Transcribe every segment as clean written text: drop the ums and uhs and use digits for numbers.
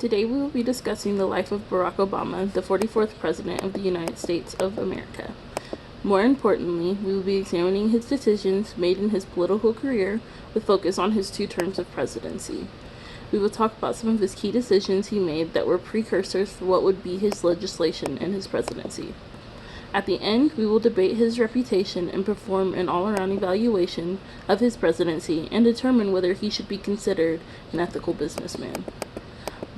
Today we will be discussing the life of Barack Obama, the 44th President of the United States of America. More importantly, we will be examining his decisions made in his political career with focus on his 2 terms of presidency. We will talk about some of his key decisions he made that were precursors for what would be his legislation in his presidency. At the end, we will debate his reputation and perform an all-around evaluation of his presidency and determine whether he should be considered an ethical businessman.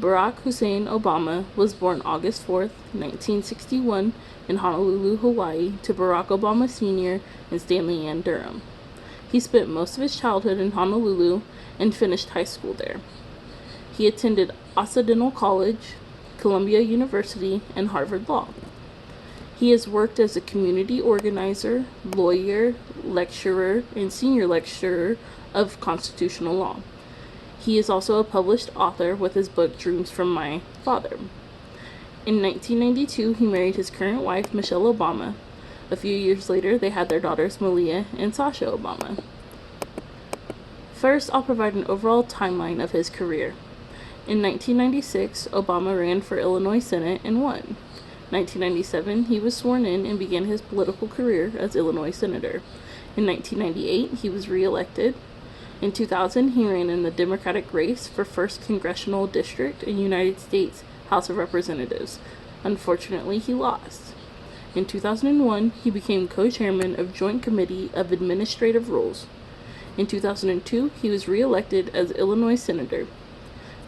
Barack Hussein Obama was born August 4, 1961, in Honolulu, Hawaii, to Barack Obama Sr. and Stanley Ann Durham. He spent most of his childhood in Honolulu and finished high school there. He attended Occidental College, Columbia University, and Harvard Law. He has worked as a community organizer, lawyer, lecturer, and senior lecturer of constitutional law. He is also a published author with his book Dreams from My Father. In 1992, he married his current wife, Michelle Obama. A few years later, they had their daughters, Malia and Sasha Obama. First, I'll provide an overall timeline of his career. In 1996, Obama ran for Illinois Senate and won. 1997, he was sworn in and began his political career as Illinois Senator. In 1998, he was re-elected. In 2000, he ran in the Democratic race for 1st Congressional District in United States House of Representatives. Unfortunately, he lost. In 2001, he became co-chairman of Joint Committee of Administrative Rules. In 2002, he was re-elected as Illinois Senator.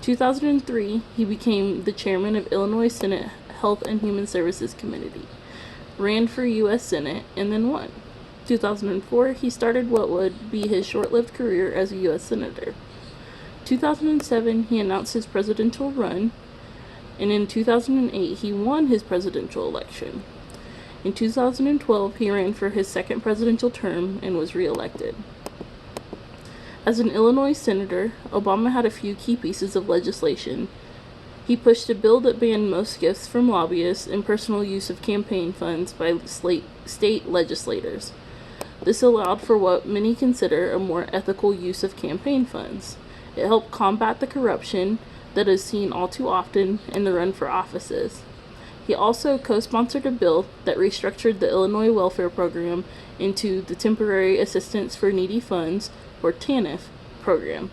2003, he became the chairman of Illinois Senate Health and Human Services Committee, ran for U.S. Senate, and then won. 2004, he started what would be his short-lived career as a U.S. Senator. 2007, he announced his presidential run, and in 2008, he won his presidential election. In 2012, he ran for his 2nd presidential term and was re-elected. As an Illinois senator, Obama had a few key pieces of legislation. He pushed a bill that banned most gifts from lobbyists and personal use of campaign funds by state legislators. This allowed for what many consider a more ethical use of campaign funds. It helped combat the corruption that is seen all too often in the run for offices. He also co-sponsored a bill that restructured the Illinois Welfare Program into the Temporary Assistance for Needy Funds, or TANF, program.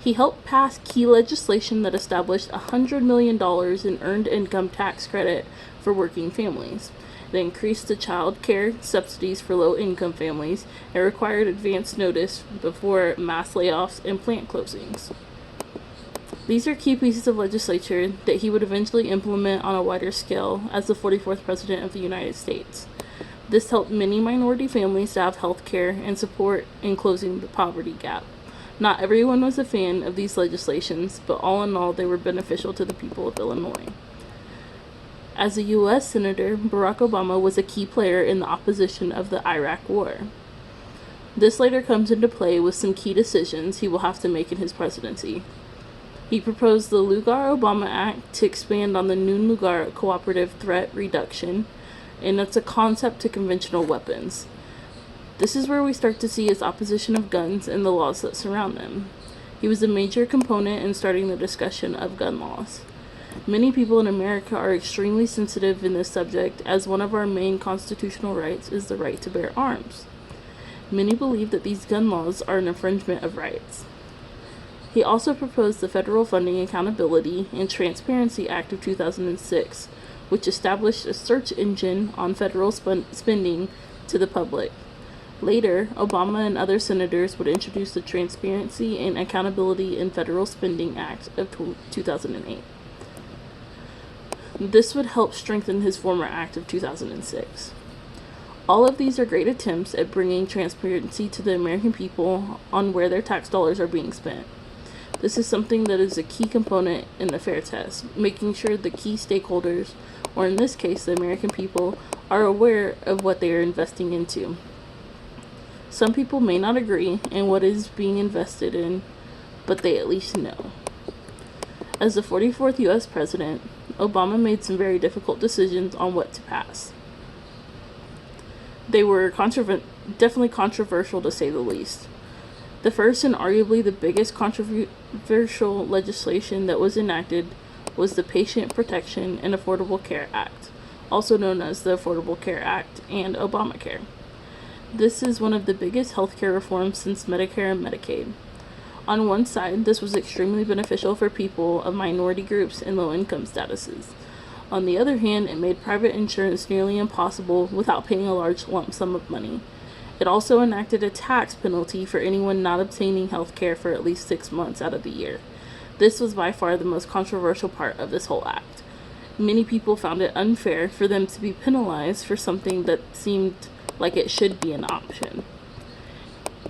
He helped pass key legislation that established $100 million in earned income tax credit for working families. It increased the child care subsidies for low-income families and required advance notice before mass layoffs and plant closings. These are key pieces of legislation that he would eventually implement on a wider scale as the 44th President of the United States. This helped many minority families to have health care and support in closing the poverty gap. Not everyone was a fan of these legislations, but all in all, they were beneficial to the people of Illinois. As a U.S. Senator, Barack Obama was a key player in the opposition of the Iraq War. This later comes into play with some key decisions he will have to make in his presidency. He proposed the Lugar-Obama Act to expand on the Noon-Lugar Cooperative Threat Reduction, and it's a concept to conventional weapons. This is where we start to see his opposition of guns and the laws that surround them. He was a major component in starting the discussion of gun laws. Many people in America are extremely sensitive in this subject, as one of our main constitutional rights is the right to bear arms. Many believe that these gun laws are an infringement of rights. He also proposed the Federal Funding Accountability and Transparency Act of 2006, which established a search engine on federal spending to the public. Later, Obama and other senators would introduce the Transparency and Accountability in Federal Spending Act of 2008. This would help strengthen his former act of 2006. All of these are great attempts at bringing transparency to the American people on where their tax dollars are being spent. This is something that is a key component in the FAIR test, making sure the key stakeholders, or in this case the American people, are aware of what they are investing into. Some people may not agree in what is being invested in, but they at least know. As the 44th U.S. President, Obama made some very difficult decisions on what to pass. They were definitely controversial to say the least. The first and arguably the biggest controversial legislation that was enacted was the Patient Protection and Affordable Care Act, also known as the Affordable Care Act and Obamacare. This is one of the biggest healthcare reforms since Medicare and Medicaid. On one side, this was extremely beneficial for people of minority groups and low-income statuses. On the other hand, it made private insurance nearly impossible without paying a large lump sum of money. It also enacted a tax penalty for anyone not obtaining health care for at least 6 months out of the year. This was by far the most controversial part of this whole act. Many people found it unfair for them to be penalized for something that seemed like it should be an option.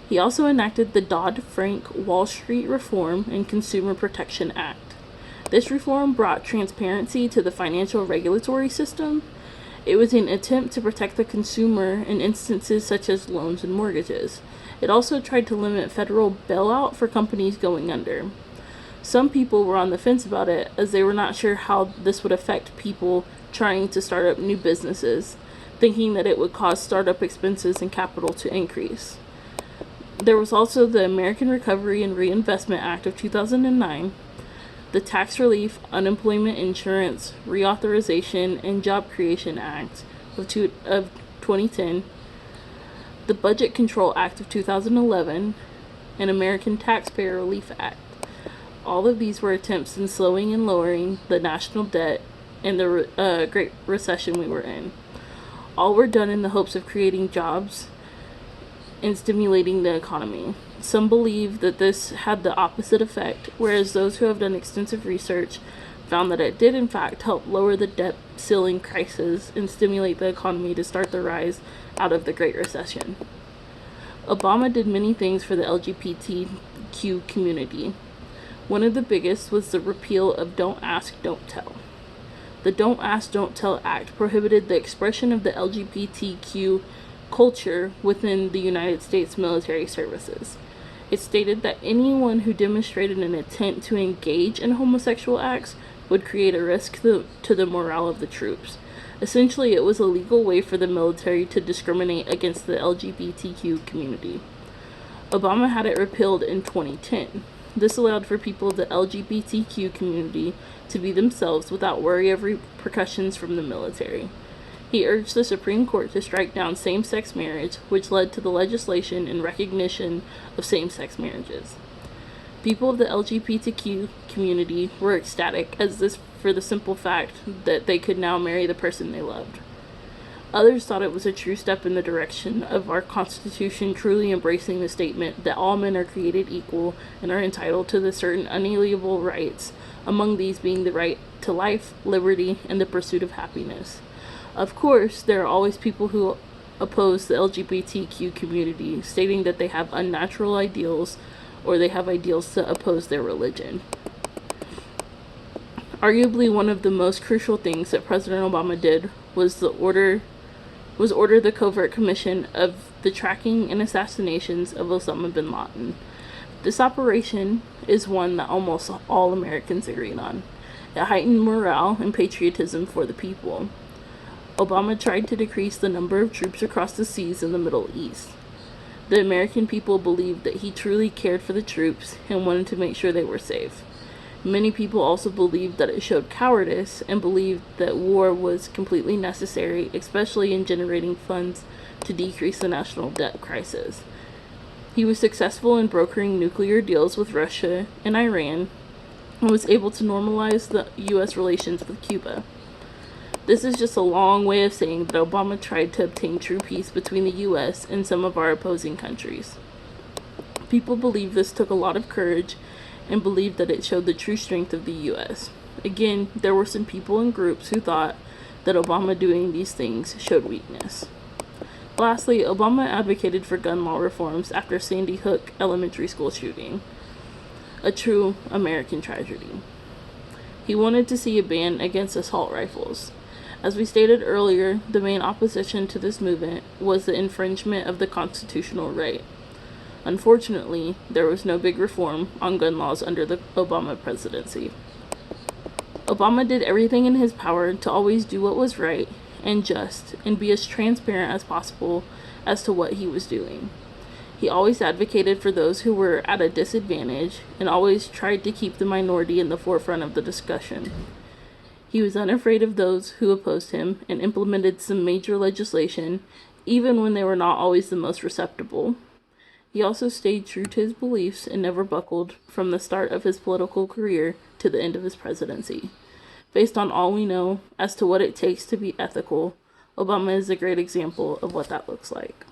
He also enacted the Dodd-Frank Wall Street Reform and Consumer Protection Act. This reform brought transparency to the financial regulatory system. It was an attempt to protect the consumer in instances such as loans and mortgages. It also tried to limit federal bailout for companies going under. Some people were on the fence about it as they were not sure how this would affect people trying to start up new businesses, thinking that it would cause startup expenses and capital to increase. There was also the American Recovery and Reinvestment Act of 2009, the Tax Relief, Unemployment Insurance, Reauthorization, and Job Creation Act of 2010, the Budget Control Act of 2011, and American Taxpayer Relief Act. All of these were attempts in slowing and lowering the national debt and the Great Recession we were in. All were done in the hopes of creating jobs and stimulating the economy. Some believe that this had the opposite effect, whereas those who have done extensive research found that it did in fact help lower the debt ceiling crisis and stimulate the economy to start the rise out of the Great Recession. Obama did many things for the LGBTQ community. One of the biggest was the repeal of Don't Ask, Don't Tell. The Don't Ask, Don't Tell Act prohibited the expression of the LGBTQ culture within the United States military services. It stated that anyone who demonstrated an intent to engage in homosexual acts would create a risk to the morale of the troops. Essentially, it was a legal way for the military to discriminate against the LGBTQ community. Obama had it repealed in 2010. This allowed for people of the LGBTQ community to be themselves without worry of repercussions from the military. He urged the Supreme Court to strike down same-sex marriage, which led to the legislation and recognition of same-sex marriages. People of the LGBTQ community were ecstatic for the simple fact that they could now marry the person they loved. Others thought it was a true step in the direction of our Constitution truly embracing the statement that all men are created equal and are entitled to the certain unalienable rights, among these being the right to life, liberty, and the pursuit of happiness. Of course, there are always people who oppose the LGBTQ community, stating that they have unnatural ideals or they have ideals to oppose their religion. Arguably one of the most crucial things that President Obama did was order the covert commission of the tracking and assassinations of Osama bin Laden. This operation is one that almost all Americans agreed on. It heightened morale and patriotism for the people. Obama tried to decrease the number of troops across the seas in the Middle East. The American people believed that he truly cared for the troops and wanted to make sure they were safe. Many people also believed that it showed cowardice and believed that war was completely necessary, especially in generating funds to decrease the national debt crisis. He was successful in brokering nuclear deals with Russia and Iran and was able to normalize the U.S. relations with Cuba. This is just a long way of saying that Obama tried to obtain true peace between the U.S. and some of our opposing countries. People believe this took a lot of courage and believed that it showed the true strength of the U.S. Again, there were some people and groups who thought that Obama doing these things showed weakness. Lastly, Obama advocated for gun law reforms after Sandy Hook elementary school shooting, a true American tragedy. He wanted to see a ban against assault rifles. As we stated earlier, the main opposition to this movement was the infringement of the constitutional right. Unfortunately, there was no big reform on gun laws under the Obama presidency. Obama did everything in his power to always do what was right and just, and be as transparent as possible as to what he was doing. He always advocated for those who were at a disadvantage and always tried to keep the minority in the forefront of the discussion. He was unafraid of those who opposed him and implemented some major legislation, even when they were not always the most receptive. He also stayed true to his beliefs and never buckled from the start of his political career to the end of his presidency. Based on all we know as to what it takes to be ethical, Obama is a great example of what that looks like.